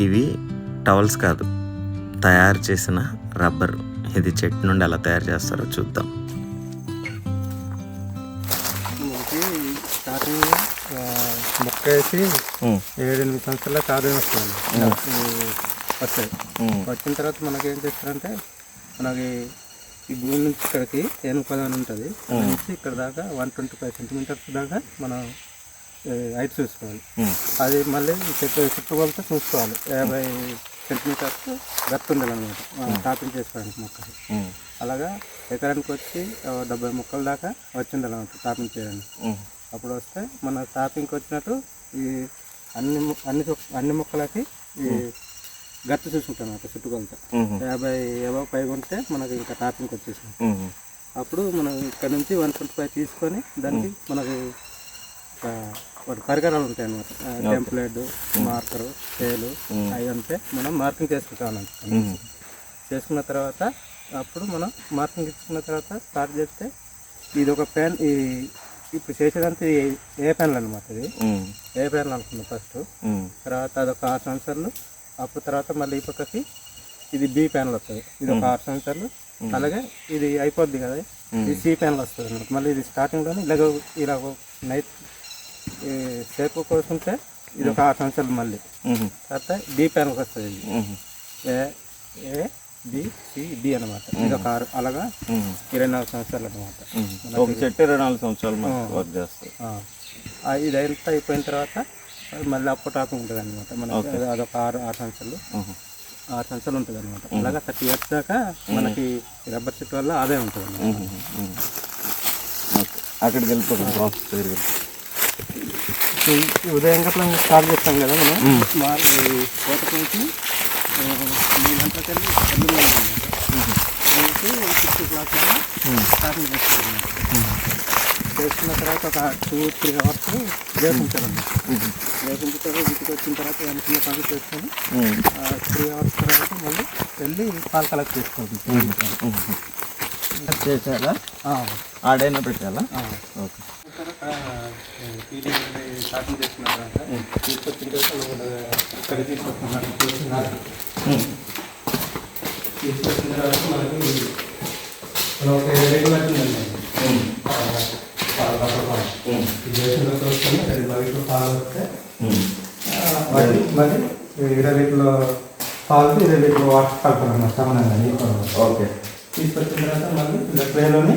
ఇవి టవల్స్ కాదు, తయారు చేసిన రబ్బర్. ఇది చెట్టు నుండి ఎలా తయారు చేస్తారో చూద్దాం. స్టార్టింగ్ మొక్క వేసి 7-8 సంవత్సరాల ఆదాయం వస్తుంది. వచ్చిన తర్వాత మనకి ఏం చేస్తారంటే, మనకి ఈ భూమి నుంచి ఇక్కడికి ఏనుపదాన్ని ఉంటుంది, నుంచి ఇక్కడ దాకా 125 సెంటీమీటర్స్ దాకా మనం హైట్ చూసుకోవాలి. అది మళ్ళీ చుట్టుకొలత చూసుకోవాలి. 50 సెంటీమీటర్స్ గట్టు ఉండాలన్నమాట టాపింగ్ చేసుకోవడానికి మొక్కలు. అలాగా ఎకరానికి వచ్చి 70 మొక్కల దాకా వచ్చిండాలన్నమాట టాపింగ్ చేయడానికి. అప్పుడు వస్తే మన టాపింగ్కి వచ్చినట్టు ఈ అన్ని మొక్కలకి ఈ గట్టు చూసుకుంటాం అన్నమాట చుట్టుకొలత. 50 పైగా ఉంటే మనకి ఇంకా టాపింగ్కి వచ్చేసాం. అప్పుడు మనం ఇక్కడ నుంచి 125 తీసుకొని దానికి మనకి పరికరాలు ఉంటాయి అన్నమాట. టెంప్లెట్, మార్కరు, స్కేలు అవి ఉంటే మనం మార్కింగ్ చేసుకుంటాం అన్నమాట. చేసుకున్న తర్వాత అప్పుడు మనం మార్కింగ్ ఇచ్చుకున్న తర్వాత స్టార్ట్ చేస్తే ఇది ఒక పెన్. ఇప్పుడు చేసేదంతా ఏ పెన్లు అనమాట. ఇది ఏ పెన్లు అనుకున్నాం ఫస్ట్. తర్వాత అదొక 6 సంవత్సరాలు. అప్పుడు తర్వాత మళ్ళీ ఈ పక్కకి ఇది బి ప్యాన్లు వస్తుంది. ఇది ఒక 6 సంవత్సరాలు. అలాగే ఇది అయిపోద్ది కదా, ఇది సి ప్యాన్లు వస్తుంది అన్నమాట. మళ్ళీ ఇది స్టార్టింగ్లోనే ఇలా నైట్ సేపు కోసుకుంటే ఇది ఒక 6 సంవత్సరాలు. మళ్ళీ తర్వాత డి ప్యాన్కి వస్తుంది. ఇది ఏబిసిడి అనమాట. ఇది ఒక 6, అలాగా 24 సంవత్సరాలు అనమాట. ఒక చెట్టు 24 సంవత్సరాలు వర్క్ చేస్తుంది. ఇది అంతా అయిపోయిన తర్వాత మళ్ళీ అప్పు టాపింగ్ ఉంటుంది అనమాట. మనకి అదొక 6 సంవత్సరాలు 6 సంవత్సరాలు ఉంటుంది అనమాట. అలాగా 30 years దాకా మనకి రబ్బర్ చెట్టు వల్ల ఆదాయం ఉంటుంది అనమాట. అక్కడికి వెళ్ళిపోతాం ప్రాసెస్. ఉదయం గట్లా స్టార్ట్ చేస్తాం కదా మనం. కోతకు నుంచి 3 గంటలకు వెళ్ళి 6 o'clock స్టార్టింగ్ చేస్తాం. చేసుకున్న తర్వాత ఒక 2-3 hours వేపించాలన్నమాట. వేపించుతారు. ఇంటికి వచ్చిన తర్వాత చిన్న పనులు చేసుకొని 3 hours తర్వాత మళ్ళీ వెళ్ళి పాలు కలెక్ట్ చేసుకోవాలి. చేసారా? ఆడైనా పెట్టాలా? ఓకే. స్టార్టింగ్ చేసుకున్న తర్వాత తీసుకొచ్చిన తర్వాత ఇక్కడ తీసుకొస్తున్నారు. తీసుకొచ్చిన తర్వాత మనకి ఒక 2 పట్టిందండి. పాలు వస్తే మరి 20 లీటర్ల పాలు 20 లీటర్ల వాటర్ కలపాలన్నమాట సమానంగా. ఓకే. తీసుకొచ్చిన తర్వాత మళ్ళీ ఇలా ట్రేలోని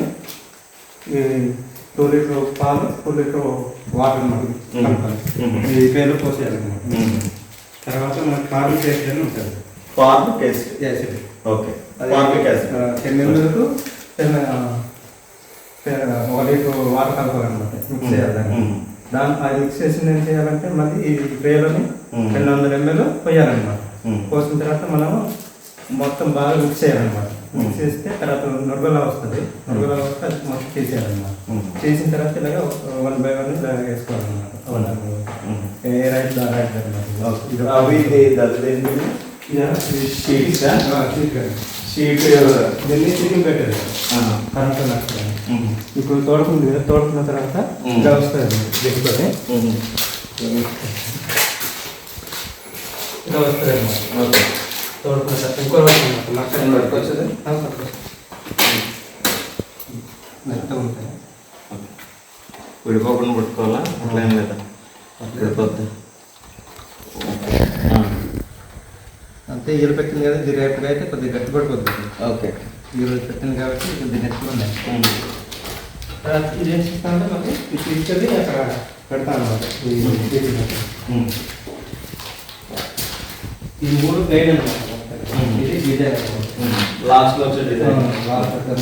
2 లీటర్ పాలు 2 లీటర్ వాటర్ మనకి కలపాలి. ఈ ట్రేలో పోసేయాలన్నమాట. తర్వాత మనకి ఫార్మిక్ యాసిడ్ అని ఉంటుంది. Formic acid. Okay. Formic acid 10 ml 1 litre water కలపాలన్నమాట. మిక్స్ చేయాలి. అది మిక్స్ చేసింది ఏం చేయాలంటే మళ్ళీ ఈ ట్రేలోని 200 ml పోయాలన్నమాట. పోసిన తర్వాత మనం మొత్తం బాగా మిక్స్ చేయాలన్నమాట. మిక్స్ చేస్తే తర్వాత నురగలా వస్తుంది. నురగలా వస్తే అది మొత్తం తీసేయాలన్నమాట. చేసిన తర్వాత ఇలాగ 1 by 1 ఇలాగ వేసుకోవాలన్నమాట. ఏ రైట్ రైట్ షీట్ దీన్ని చికెన్ పెట్టారు కరెంట్ నచ్చాలి. ఇప్పుడు తోడుకుంది కదా, తోడుకున్న తర్వాత ఇలా వస్తుంది దిగుతుంది. ఇలా వస్తుంది అన్నమాట. తోడుకున్న తర్వాత ఇంకో వచ్చేది మెత్తగా ఉంటాయి. విడిపోకుండా పట్టుకోవాలా? అట్లా ఏం లేదా? విడిపోద్ది అంతే. ఈలు పెట్టింది కదా, ఇది రేపుగా అయితే కొద్దిగా గట్టి పడిపోద్ది. ఓకే. ఈలు పెట్టింది కాబట్టి కొద్దిగా గట్టిగా ఉన్నాయి. తర్వాత ఇది ఏం చేస్తామంటే మనకి ఇది తీసుకెళ్ళి అక్కడ పెడతాను అనమాట. ఈ 3 గైడ్ అనమాట. ఇది డిజైన్ లాస్ట్లో వచ్చే డిజైన్.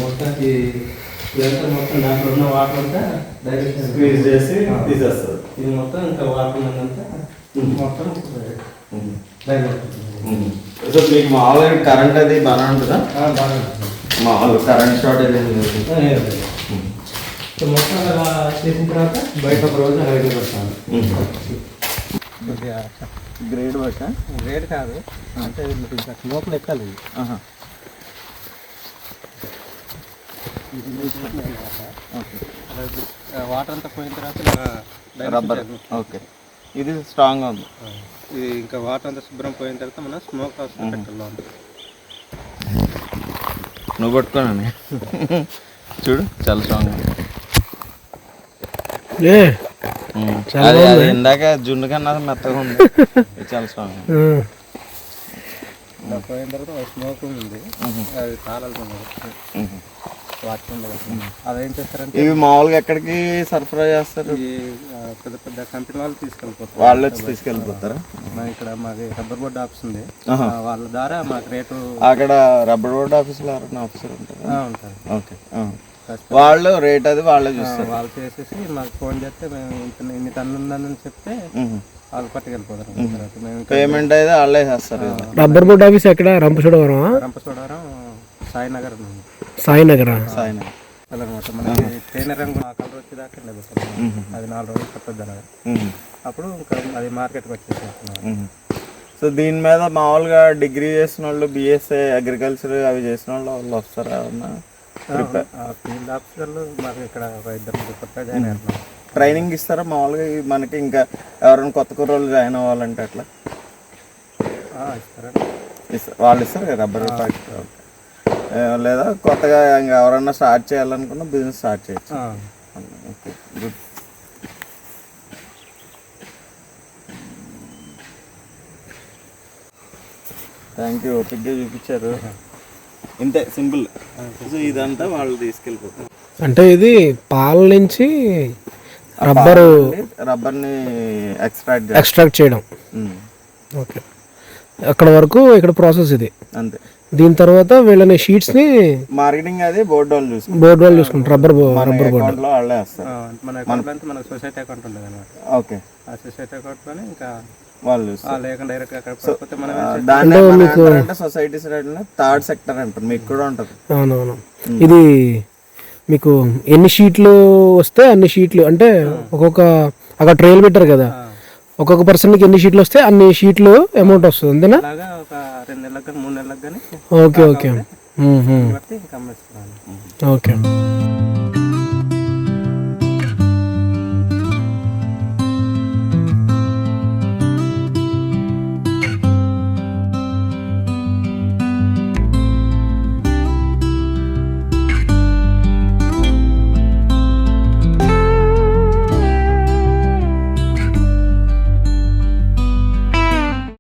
మొత్తం ఇదంతా మొత్తం దాంట్లో ఉన్న వాటర్ అంతా డైరెక్ట్ స్క్వీజ్ చేసి తీసేస్తుంది. ఇది మొత్తం ఇంకా వాటర్ ఉన్నదంతా మొత్తం సో మీకు మామూలుగా కరెంట్ అది బాగా ఉంటుందా? బాగా ఉంటుంది. మామూలు కరెంట్ షార్ట్ ఏదైనా మొత్తం అలా చేసిన తర్వాత బయట ఒక రోజు అలాగే పెడతాను. గ్రేడ్ బట్ట? గ్రేడ్ కాదు, అంటే లోపల ఎక్కాలి. వాటర్ అంతా పోయిన తర్వాత రబ్బర్. ఓకే. ఇది స్ట్రాంగ్గా ఉంది. ఇది ఇంకా వాటర్ అంతా శుభ్రం పోయిన తర్వాత మనం స్మోక్ హౌస్ పెట్టాలి. నువ్వు పట్టుకోనని చూడు చాలా స్ట్రాంగ్. అది ఇందాక జున్ను కన్నా మెత్తగా ఉంది. చాలా స్ట్రాంగ్. ఇలా పోయిన తర్వాత స్మోక్ ఉంది, అది తాళాలు వాటర్ ఉండదు. అదేం చేస్తారంటే ఇవి మామూలుగా ఎక్కడికి సరఫరా చేస్తారు? ఈ పెద్ద పెద్ద కంపెనీ వాళ్ళు తీసుకెళ్ళిపోతారు. వాళ్ళు వచ్చి తీసుకెళ్ళిపోతారా? ఇక్కడ మాది రబ్బర్ బోర్డ్ ఆఫీస్ ఉంది, వాళ్ళ ద్వారా మాకు రేటు. అక్కడ రబ్బర్ బోర్డ్ ఆఫీస్లో ఎవరైనా ఆఫీసర్ ఉంటారా? ఉంటారు. ఓకే, వాళ్ళు రేట్ అది వాళ్ళే చూస్తారు. వాళ్ళు చేసేసి మాకు ఫోన్ చేస్తే మేము ఇన్ని టన్నులు ఉందని చెప్తే వాళ్ళు పట్టుకెళ్ళిపోతారు. పేమెంట్ అయితే వాళ్ళే చేస్తారు. రబ్బర్ బోర్డ్ ఆఫీస్ ఎక్కడ? రంపచోడవరం. రంపచోడవరం సాయినగర్ ఉంది. సాయినగర్ అనమాట. మనకి తేనె రంగు ఆ కలర్ వచ్చేదాకా అది 4 రోజులు పడుతుంది అలాగా. అప్పుడు ఇంకా అది మార్కెట్కి వచ్చేసి. సో దీని మీద మామూలుగా డిగ్రీ చేసిన వాళ్ళు, బిఎస్ఏ అగ్రికల్చర్ అవి చేసిన వాళ్ళు వస్తారా? ఫీల్డ్ ఆఫీసర్లు మాకు ఇక్కడ ఒక 2 కొత్తగా జాయిన్ అవుతున్నారు. ట్రైనింగ్ ఇస్తారా మామూలుగా మనకి? ఇంకా ఎవరైనా కొత్త కుర్రోళ్ళు జాయిన్ అవ్వాలంటే అట్లా ఇస్తారండి. వాళ్ళు ఇస్తారు కదా రబ్బర్ ఫ్యాక్టరీ. లేదా కొత్తగా ఇంకా ఎవరన్నా స్టార్ట్ చేయాలనుకున్నా బిజినెస్ స్టార్ట్ చేయొచ్చు. Okay, good. Thank you. ఓపిక్గా చూపించారు. ఇంతే, సింపుల్. సో ఇదంతా వాళ్ళు తీసుకెళ్ళిపోతారు. అంటే ఇది పాల నుంచి రబ్బర్ని ఎక్స్ట్రాక్ట్ చేయడం. ఓకే, అక్కడ వరకు ఇక్కడ ప్రాసెస్ ఇది. అంతే. దీని తర్వాత వీళ్ళని షీట్స్ ని మార్కెటింగ్ అది బోర్డు వాళ్ళు చూసుకుంటారు. రబ్బర్ బోర్డు వాళ్ళే వస్తారు. మన అకౌంట్ అంటే మనకు సొసైటీ అకౌంట్ ఉంటుంది అనమాట. ఓకే, ఆ సొసైటీ అకౌంట్ లోనే ఇంకా వాళ్ళు లేకుండా డైరెక్ట్ అక్కడ పడిపోతే మనం దాన్ని సొసైటీస్ థర్డ్ సెక్టర్ అంటారు. మీకు కూడా ఉంటుంది. అవునవును. ఇది మీకు ఎన్ని షీట్లు వస్తే అన్ని షీట్లు, అంటే ఒక్కొక్క అక్కడ ట్రైల్ పెట్టారు కదా, ఒక్కొక్క పర్సన్కి ఎన్ని షీట్లు వస్తే అన్ని షీట్లు అమౌంట్ వస్తుంది అంతేనా? అలాగా ఒక 2 నెలలకు కానీ 3 నెలలకు కానీ. ఓకే ఓకే ఇంకా అమ్మేస్తున్నాను. ఓకే.